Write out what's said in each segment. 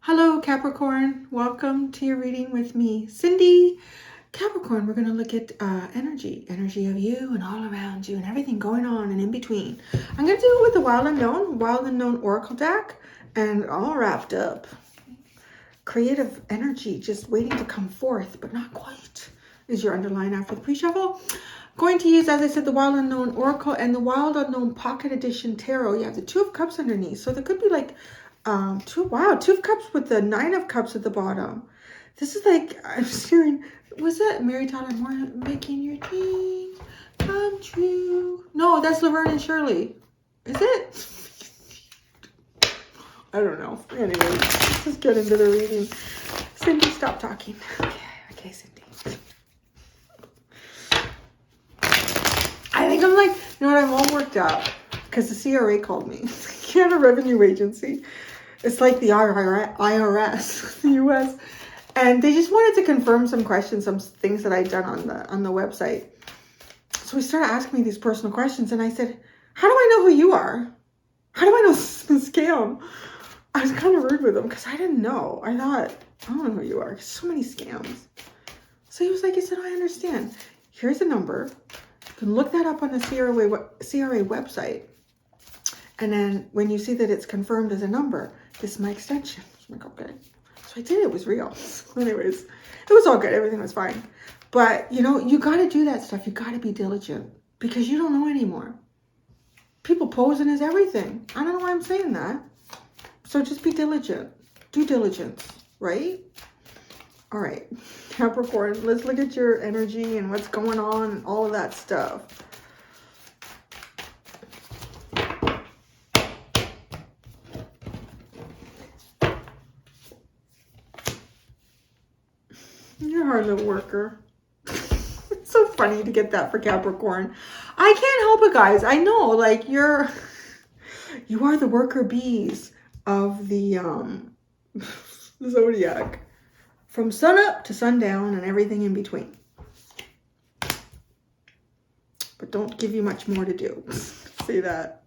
Hello, Capricorn. Welcome to your reading with me, Cindy. Capricorn, we're going to look at energy of you and all around you and everything going on and in between. I'm going to do it with the Wild Unknown Oracle deck, and all wrapped up. Creative energy just waiting to come forth, but not quite, is your underline after the pre-shuffle. Going to use, as I said, the Wild Unknown Oracle and the Wild Unknown Pocket Edition Tarot. You have the Two of Cups underneath, so there could be like Two of Cups with the Nine of Cups at the bottom. This is like, I'm hearing, was that Mary Tyler Moore, making your dreams come true? No, that's Laverne and Shirley. Is it? I don't know. Anyway, let's just get into the reading. Cindy, stop talking. Okay, Cindy. I think I'm like, you know what, I'm all worked up because the CRA called me. Canada Revenue Agency. It's like the IRS, the US. And they just wanted to confirm some questions, some things that I'd done on the website. So he started asking me these personal questions, and I said, how do I know who you are? How do I know this is a scam? I was kind of rude with him because I didn't know. I thought, I don't know who you are. So many scams. So he was like, he said, I understand. Here's a number. You can look that up on the CRA website. And then when you see that it's confirmed as a number, this is my extension. I'm like, okay. So I did. It was real. Anyways, it was all good. Everything was fine. But, you know, you got to do that stuff. You got to be diligent because you don't know anymore. People posing as everything. I don't know why I'm saying that. So just be diligent. Due diligence, right? All right. Capricorn, let's look at your energy and what's going on and all of that stuff. You're a hard little worker. It's so funny to get that for Capricorn. I can't help it, guys. I know, like, you are the worker bees of the zodiac. From sunup to sundown and everything in between. But don't give you much more to do. Say that.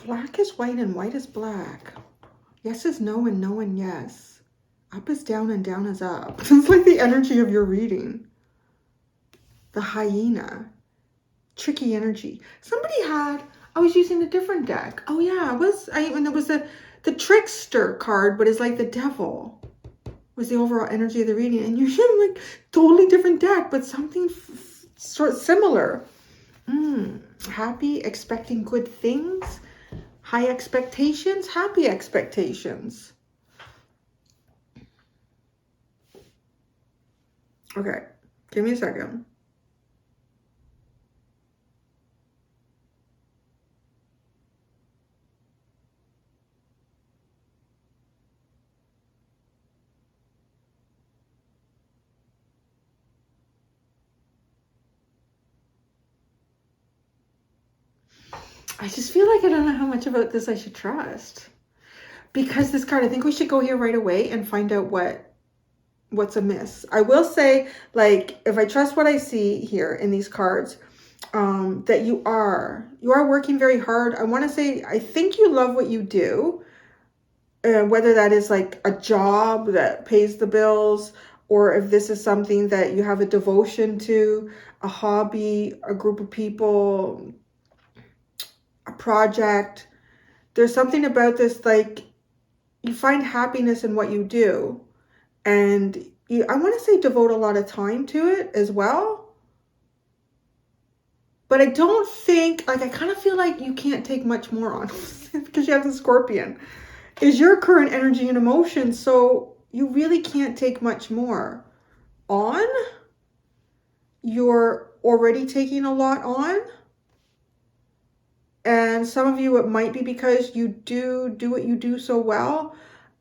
Black is white and white is black. Yes is no and no and yes. Up is down and down is up. It's like the energy of your reading. The hyena. Tricky energy. I was using a different deck. Oh yeah, and there was the trickster card, but it's like the devil was the overall energy of the reading. And you're using like totally different deck, but something sort of similar. Happy, expecting good things. High expectations, happy expectations. Okay, give me a second. I just feel like I don't know how much about this I should trust. Because this card, I think we should go here right away and find out what's amiss. I will say, like, if I trust what I see here in these cards, that you are working very hard. I want to say, I think you love what you do. Whether that is like a job that pays the bills, or if this is something that you have a devotion to, a hobby, a group of people, a project. There's something about this, like, you find happiness in what you do, and I want to say devote a lot of time to it as well. But I don't think, like, I kind of feel like you can't take much more on because you have the Scorpion is your current energy and emotion, so you really can't take much more on. You're already taking a lot on. And some of you, it might be because you do what you do so well.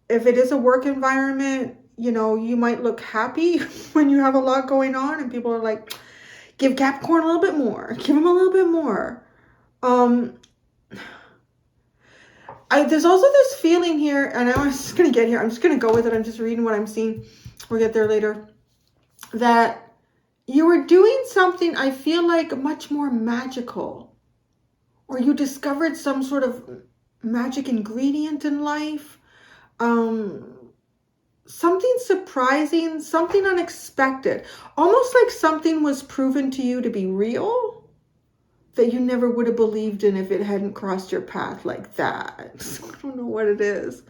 If it is a work environment, you know, you might look happy when you have a lot going on and people are like, Give Capricorn a little bit more. Give him a little bit more. There's also this feeling here, and I'm just going to get here. I'm just going to go with it. I'm just reading what I'm seeing. We'll get there later. That you were doing something, I feel like, much more magical. Or you discovered some sort of magic ingredient in life. Something surprising, something unexpected. Almost like something was proven to you to be real that you never would have believed in if it hadn't crossed your path like that. I don't know what it is.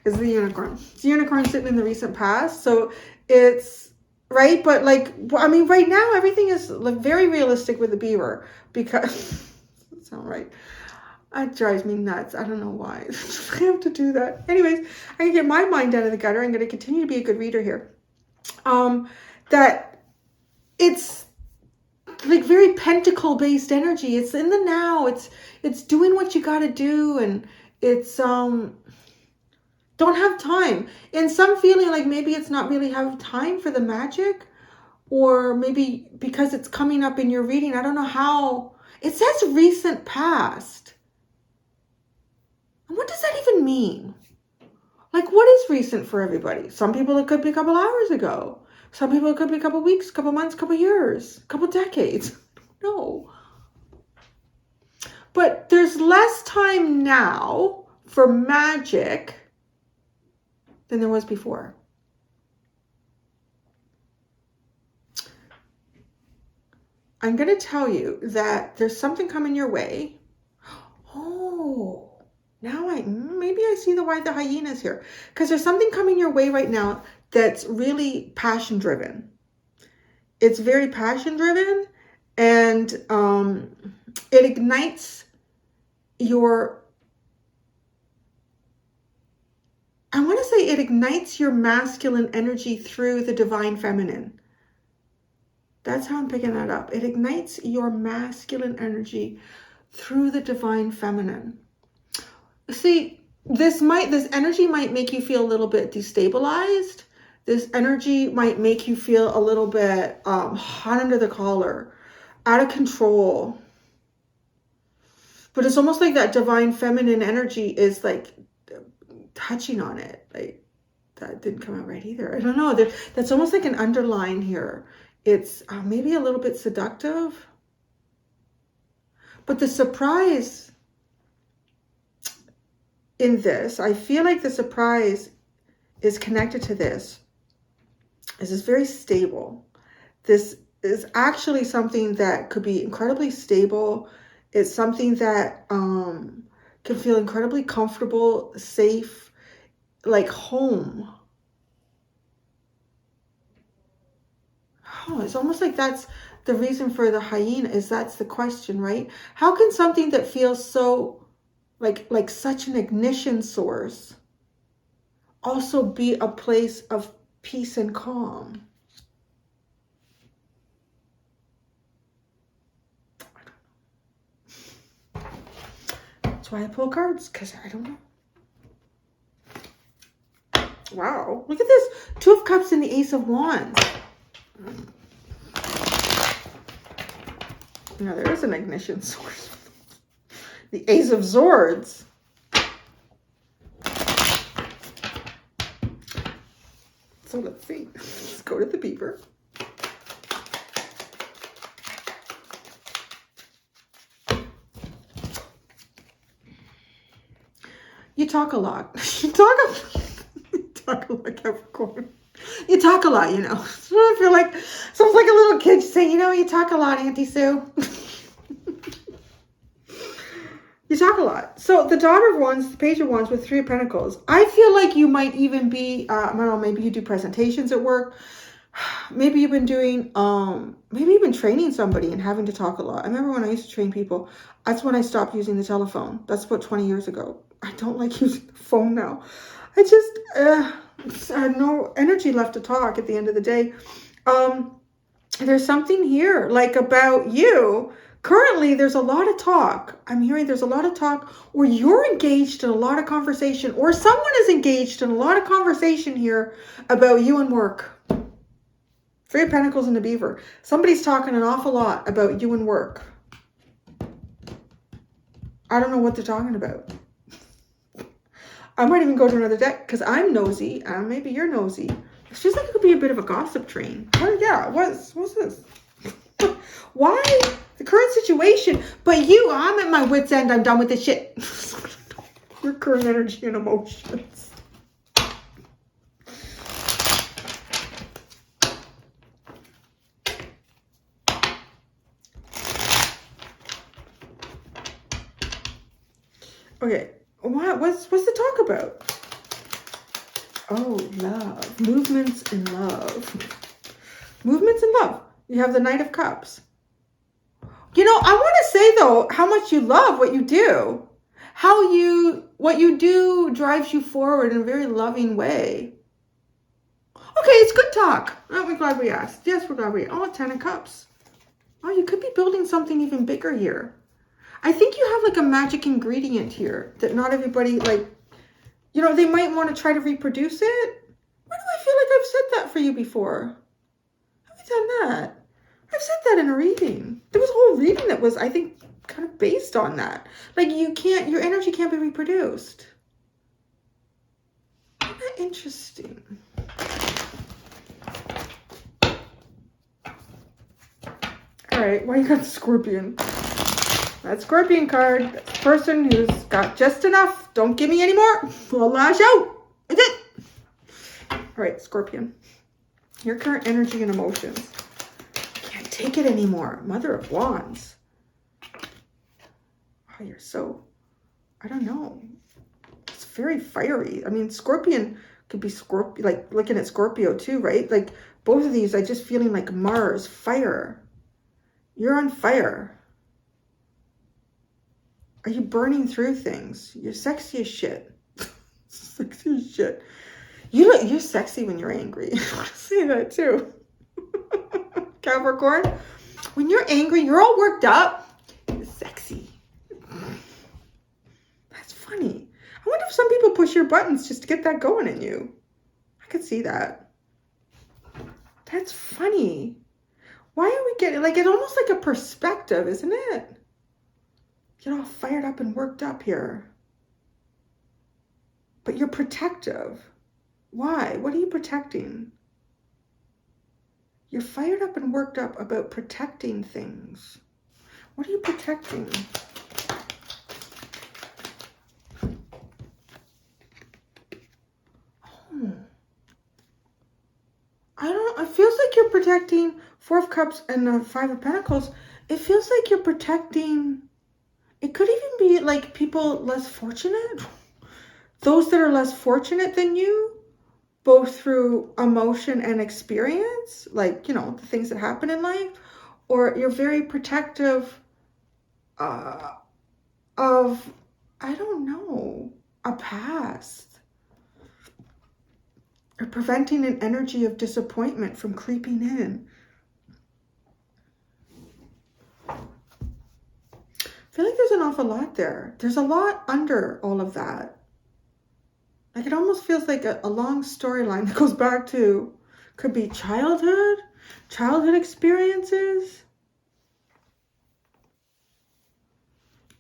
It's the unicorn. It's the unicorn sitting in the recent past. So it's, right? But like, I mean, right now, everything is like very realistic with the beaver because, that's not right. It drives me nuts. I don't know why. I have to do that. Anyways, I can get my mind out of the gutter. I'm going to continue to be a good reader here. That it's like very pentacle based energy. It's in the now. It's doing what you got to do. And it's, don't have time. And some feeling like maybe it's not really have time for the magic, or maybe because it's coming up in your reading. I don't know how. It says recent past. And what does that even mean? Like, what is recent for everybody? Some people it could be a couple hours ago. Some people it could be a couple weeks, couple months, couple years, couple decades. No. But there's less time now for magic than there was before. I'm going to tell you that there's something coming your way. Oh, now maybe I see why the hyena's here. Because there's something coming your way right now that's really passion driven. It's very passion driven, and it ignites your, I want to say it ignites your masculine energy through the divine feminine. That's how I'm picking that up. It ignites your masculine energy through the divine feminine. See, this energy might make you feel a little bit destabilized. This energy might make you feel a little bit hot under the collar, out of control. But it's almost like that divine feminine energy is like touching on it. Like, that didn't come out right either. I don't know. That's almost like an underline here. It's maybe a little bit seductive. But the surprise in this, I feel like the surprise is connected to this. This is very stable. This is actually something that could be incredibly stable. It's something that can feel incredibly comfortable, safe, like home. Oh, it's almost like that's the reason for the hyena, is that's the question, right? How can something that feels so like such an ignition source also be a place of peace and calm? I don't know. That's why I pull cards, because I don't know. Wow, look at this. Two of Cups and the Ace of Wands. Now there is an ignition source. The Ace of Swords. So let's see. Let's go to the beaver. You talk a lot. You talk a lot, Capricorn. You talk a lot, you know. So I feel like sounds like a little kid saying, you know, you talk a lot, Auntie Sue. You talk a lot. So the Daughter of Wands, the Page of Wands with Three of Pentacles. I feel like you might even be, I don't know, maybe you do presentations at work. Maybe you've been doing, maybe you've been training somebody and having to talk a lot. I remember when I used to train people, that's when I stopped using the telephone. That's about 20 years ago. I don't like using the phone now. I just, I had no energy left to talk at the end of the day. There's something here, like about you. Currently, there's a lot of talk. I'm hearing there's a lot of talk, or you're engaged in a lot of conversation, or someone is engaged in a lot of conversation here about you and work. Three of Pentacles and the Beaver. Somebody's talking an awful lot about you and work. I don't know what they're talking about. I might even go to another deck because I'm nosy. Maybe you're nosy. It feels like it could be a bit of a gossip train. Oh yeah, what's this? Why? The current situation. But you, I'm at my wit's end. I'm done with this shit. Your current energy and emotions. Okay, what's the talk about? Oh, love. Movements in love. Movements in love. You have the Knight of Cups. You know, I want to say, though, how much you love what you do. What you do drives you forward in a very loving way. Okay, it's good talk. Oh, we're glad we asked. Yes, we're glad we asked. Oh, 10 of Cups. Oh, you could be building something even bigger here. I think you have like a magic ingredient here that not everybody, like, you know, they might want to try to reproduce it. Why do I feel like I've said that for you before? Have I done that? I've said that in a reading. There was a whole reading that was, I think, kind of based on that. Like, your energy can't be reproduced. Isn't that interesting? All right, why you got Scorpion? That Scorpion card, that's the person who's got just enough. Don't give me any more. I'll lash out. That's it. All right, Scorpion. Your current energy and emotions. Can't take it anymore. Mother of Wands. Oh, you're so, I don't know. It's very fiery. I mean, Scorpion could be Scorpio, like looking at Scorpio too, right? Like both of these, I just feeling like Mars, fire. You're on fire. Are you burning through things? You're sexy as shit. Sexy as shit. You're sexy when you're angry. I want to say that too. Capricorn. When you're angry, you're all worked up. You're sexy. That's funny. I wonder if some people push your buttons just to get that going in you. I could see that. That's funny. Why are we getting, like, it's almost like a perspective, isn't it? Get all fired up and worked up here. But you're protective. Why? What are you protecting? You're fired up and worked up about protecting things. What are you protecting? Oh. It feels like you're protecting Four of Cups and Five of Pentacles. It feels like you're protecting. It could even be like people less fortunate. Those that are less fortunate than you, both through emotion and experience, like, you know, the things that happen in life, or you're very protective of, I don't know, a past. Or preventing an energy of disappointment from creeping in. I feel like there's an awful lot there. There's a lot under all of that. Like, it almost feels like a long storyline that goes back to, could be childhood experiences.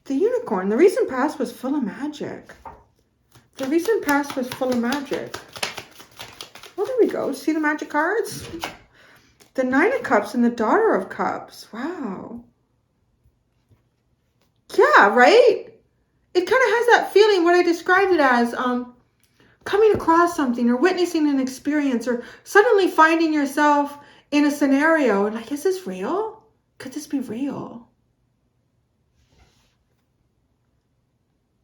The Unicorn, the recent past was full of magic. The recent past was full of magic. Well, there we go. See the magic cards? The Nine of Cups and the Daughter of Cups. Wow. Yeah, right? It kind of has that feeling, what I described it as, coming across something or witnessing an experience or suddenly finding yourself in a scenario and like, is this real? Could this be real?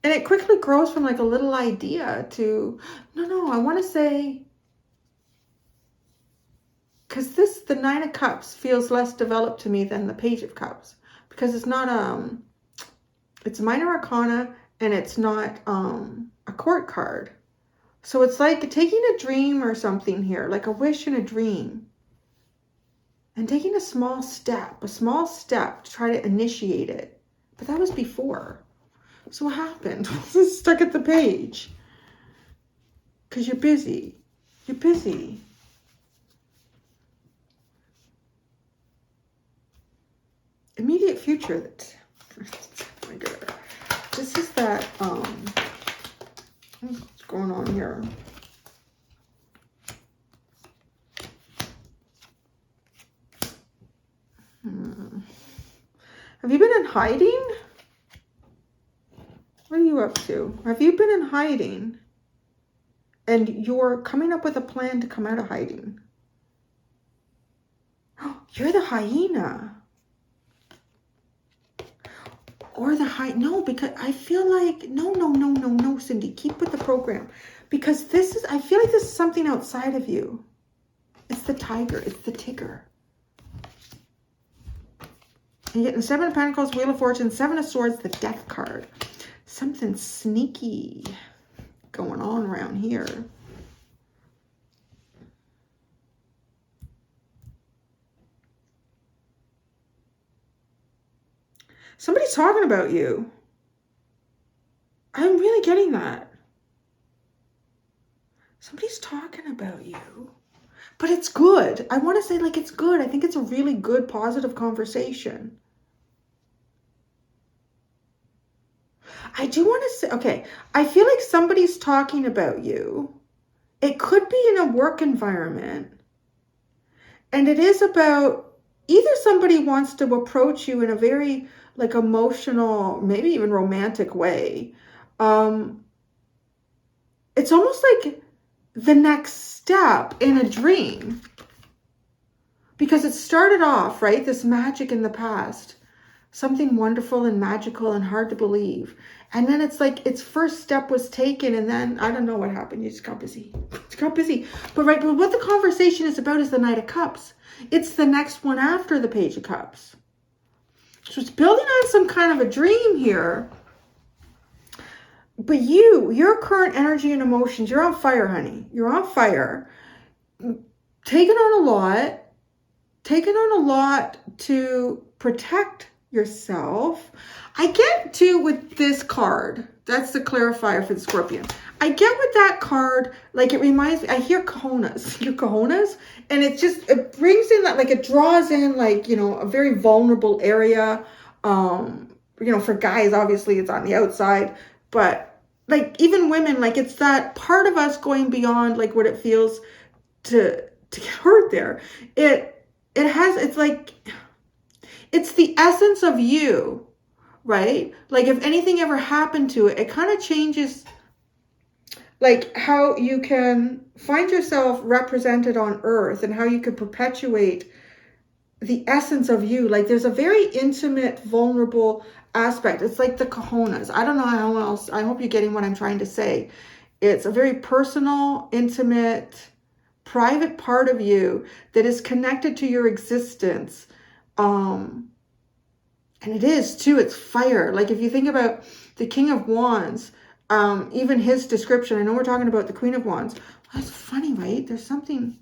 And it quickly grows from like a little idea to, no, I want to say, because the Nine of Cups feels less developed to me than the Page of Cups, because it's not, it's minor arcana and it's not a court card. So it's like taking a dream or something here, like a wish and a dream, and taking a small step to try to initiate it. But that was before. So what happened? Stuck at the page. Because you're busy. You're busy. immediate future that, oh my God, this is that, what's going on here? Have you been in hiding? What are you up to? Have you been in hiding? And you're coming up with a plan to come out of hiding. Oh, you're the hyena. Or the no, because I feel like, no, Cindy, keep with the program. Because this is, I feel like this is something outside of you. It's the tiger, it's the tigger. And you're getting 7 of Pentacles, Wheel of Fortune, 7 of Swords, the Death card. Something sneaky going on around here. Somebody's talking about you. I'm really getting that. Somebody's talking about you. But it's good. I want to say like it's good. I think it's a really good, positive conversation. I do want to say, okay, I feel like somebody's talking about you. It could be in a work environment. And it is about either somebody wants to approach you in a very like emotional, maybe even romantic way. It's almost like the next step in a dream. Because it started off, right? This magic in the past. Something wonderful and magical and hard to believe. And then it's like its first step was taken and then I don't know what happened. You just got busy. Just got busy. But right, but what the conversation is about is the Knight of Cups. It's the next one after the Page of Cups. So it's building on some kind of a dream here. But your current energy and emotions, you're on fire, honey. You're on fire. Taking on a lot. Taking on a lot to protect yourself. I get to with this card. That's the clarifier for the Scorpion. I get with that card, like it reminds me, I hear cojones, your cojones, and it brings in that, like it draws in like, you know, a very vulnerable area. You know, for guys, obviously it's on the outside, but like even women, like it's that part of us going beyond like what it feels to get hurt there. It's like, it's the essence of you, right? Like if anything ever happened to it, it kind of changes like how you can find yourself represented on earth and how you could perpetuate the essence of you. Like there's a very intimate, vulnerable aspect. It's like the cojones. I don't know how else. I hope you're getting what I'm trying to say. It's a very personal, intimate, private part of you that is connected to your existence. And it is too, it's fire. Like if you think about the King of Wands, even his description, I know we're talking about the Queen of Wands. That's funny, right? There's something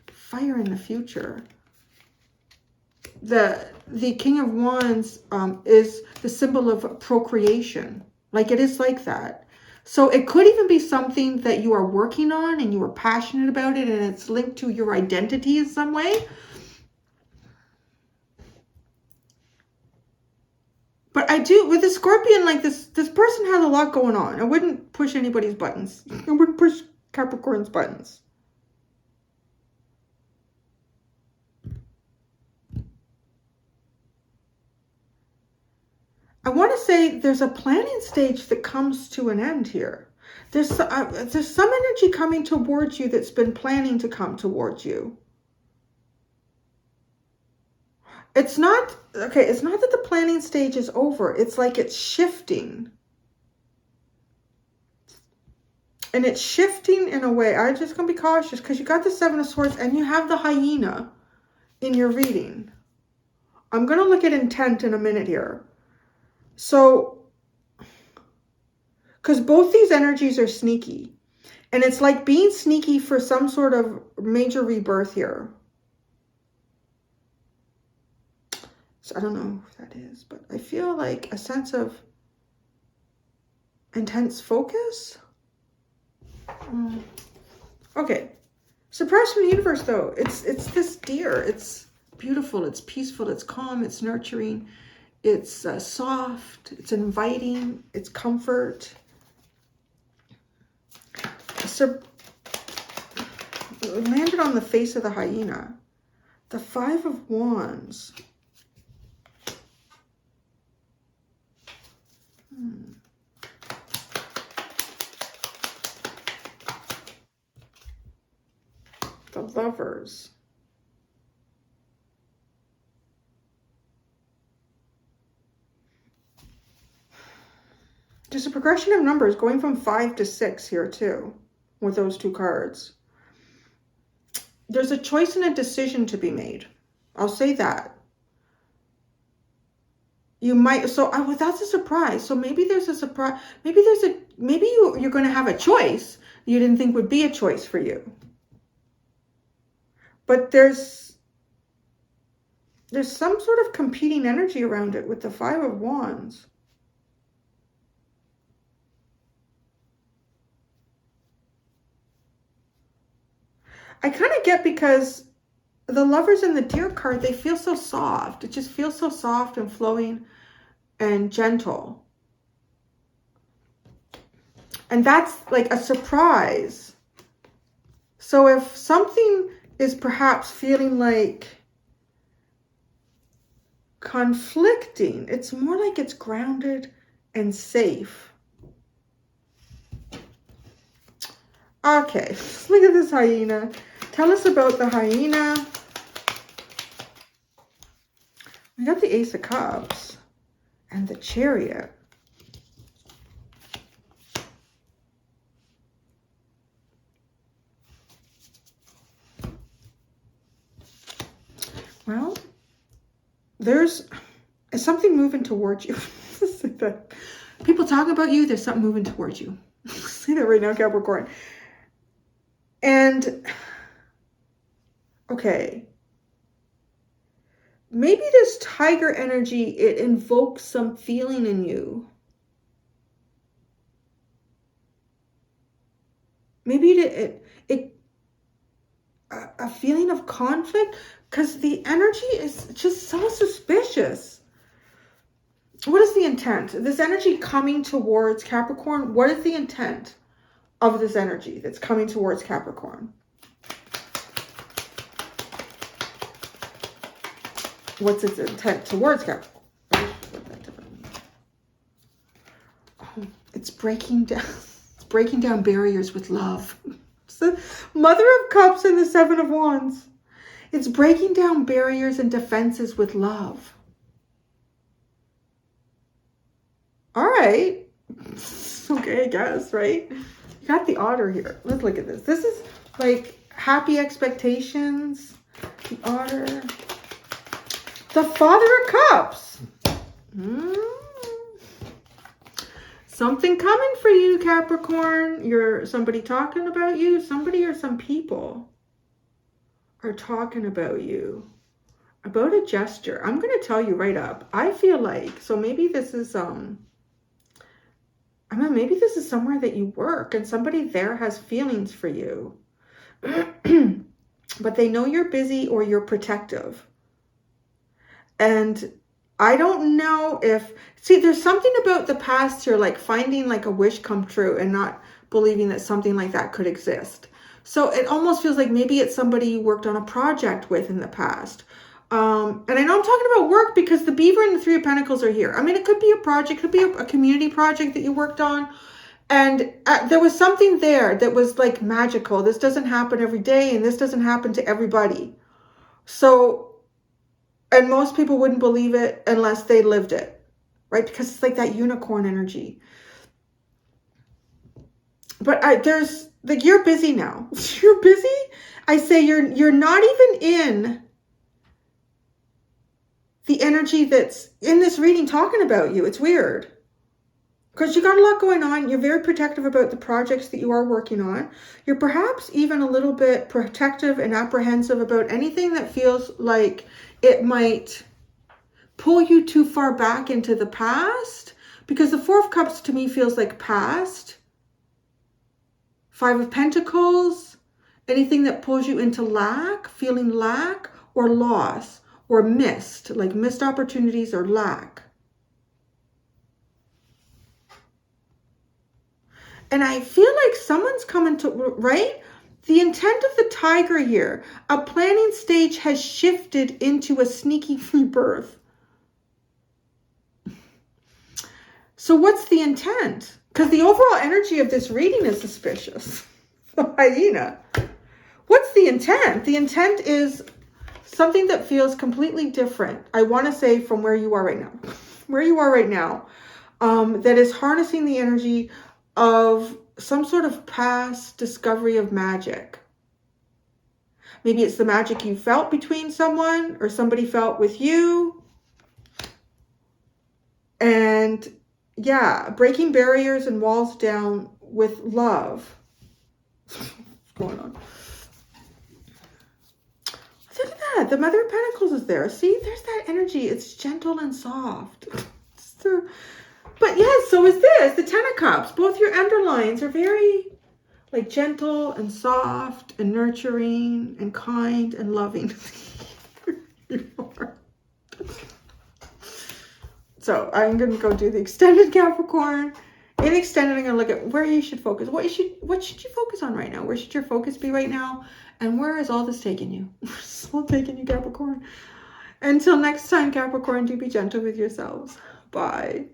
fire in the future. The King of Wands is the symbol of procreation. Like it is like that. So it could even be something that you are working on and you are passionate about it and it's linked to your identity in some way. But I do, with the Scorpion, like this person has a lot going on. I wouldn't push anybody's buttons. I wouldn't push Capricorn's buttons. I want to say there's a planning stage that comes to an end here. There's some energy coming towards you that's been planning to come towards you. It's not, okay, it's not that the planning stage is over. It's like it's shifting. And it's shifting in a way. I'm just going to be cautious because you got the Seven of Swords and you have the hyena in your reading. I'm going to look at intent in a minute here. So, because both these energies are sneaky. And it's like being sneaky for some sort of major rebirth here. So I don't know if that is, but I feel like a sense of intense focus. Okay. Surprise from the universe, though. It's this deer. It's beautiful, it's peaceful, it's calm, it's nurturing, it's soft, it's inviting, it's comfort. So it landed on the face of the hyena. The 5 of Wands. The Lovers. There's a progression of numbers going from 5 to 6 here too, with those 2 cards. There's a choice and a decision to be made. I'll say that. You might, so that's a surprise. So maybe there's a surprise. Maybe you're going to have a choice you didn't think would be a choice for you. But there's some sort of competing energy around it with the 5 of Wands. I kind of get, because the Lovers in the Deer card, they feel so soft. It just feels so soft and flowing and gentle. And that's like a surprise. So if something is perhaps feeling like conflicting, it's more like it's grounded and safe. Okay, let's look at this hyena. Tell us about the hyena. We got the Ace of Cups and the Chariot. Well, there's something moving towards you. People talk about you, there's something moving towards you. See that right now, Capricorn. And, okay. Maybe this tiger energy, it invokes some feeling in you. Maybe a feeling of conflict, because the energy is just so suspicious. What is the intent? This energy coming towards Capricorn, what is the intent of this energy that's coming towards Capricorn? What's its intent towards Capricorn? Oh, it's breaking down barriers with love. It's the Mother of Cups and the 7 of Wands. It's breaking down barriers and defenses with love. All right. Okay, I guess, right? You got the Otter here. Let's look at this. This is like happy expectations. The Otter. The Father of Cups. Something coming for you, Capricorn. Somebody talking about you. Somebody or some people are talking about you. About a gesture. I'm going to tell you right up. I feel like, so maybe this is, maybe this is somewhere that you work and somebody there has feelings for you. But they know you're busy or you're protective. And I don't know if, see, there's something about the past here, like finding like a wish come true and not believing that something like that could exist. So it almost feels like maybe it's somebody you worked on a project with in the past. And I know I'm talking about work because the Beaver and the 3 of Pentacles are here. I mean, it could be a project, it could be a community project that you worked on. And there was something there that was like magical. This doesn't happen every day and this doesn't happen to everybody. So, and most people wouldn't believe it unless they lived it, right? Because it's like that unicorn energy. But there's like, you're busy now. You're busy. I say you're not even in the energy that's in this reading talking about you. It's weird. Because you got a lot going on. You're very protective about the projects that you are working on. You're perhaps even a little bit protective and apprehensive about anything that feels like it might pull you too far back into the past. Because the 4 of Cups to me feels like past. 5 of Pentacles. Anything that pulls you into lack, feeling lack, or loss. or missed, like missed opportunities or lack. And I feel like someone's coming to, right? The intent of the tiger here, a planning stage has shifted into a sneaky rebirth. So what's the intent? Because the overall energy of this reading is suspicious. Hyena. What's the intent? The intent is something that feels completely different. I want to say from where you are right now. Where you are right now. That is harnessing the energy of some sort of past discovery of magic. Maybe it's the magic you felt between someone or somebody felt with you. And yeah, breaking barriers and walls down with love. What's going on? Look at that. The Mother of Pentacles is there. See, there's that energy. It's gentle and soft. But yes, so is this. The Ten of Cups. Both your underlines are very like gentle and soft and nurturing and kind and loving. So I'm going to go do the extended Capricorn. In extended, I'm going to look at where you should focus. What should you focus on right now? Where should your focus be right now? And where is all this taking you? It's all taking you, Capricorn. Until next time, Capricorn, do be gentle with yourselves. Bye.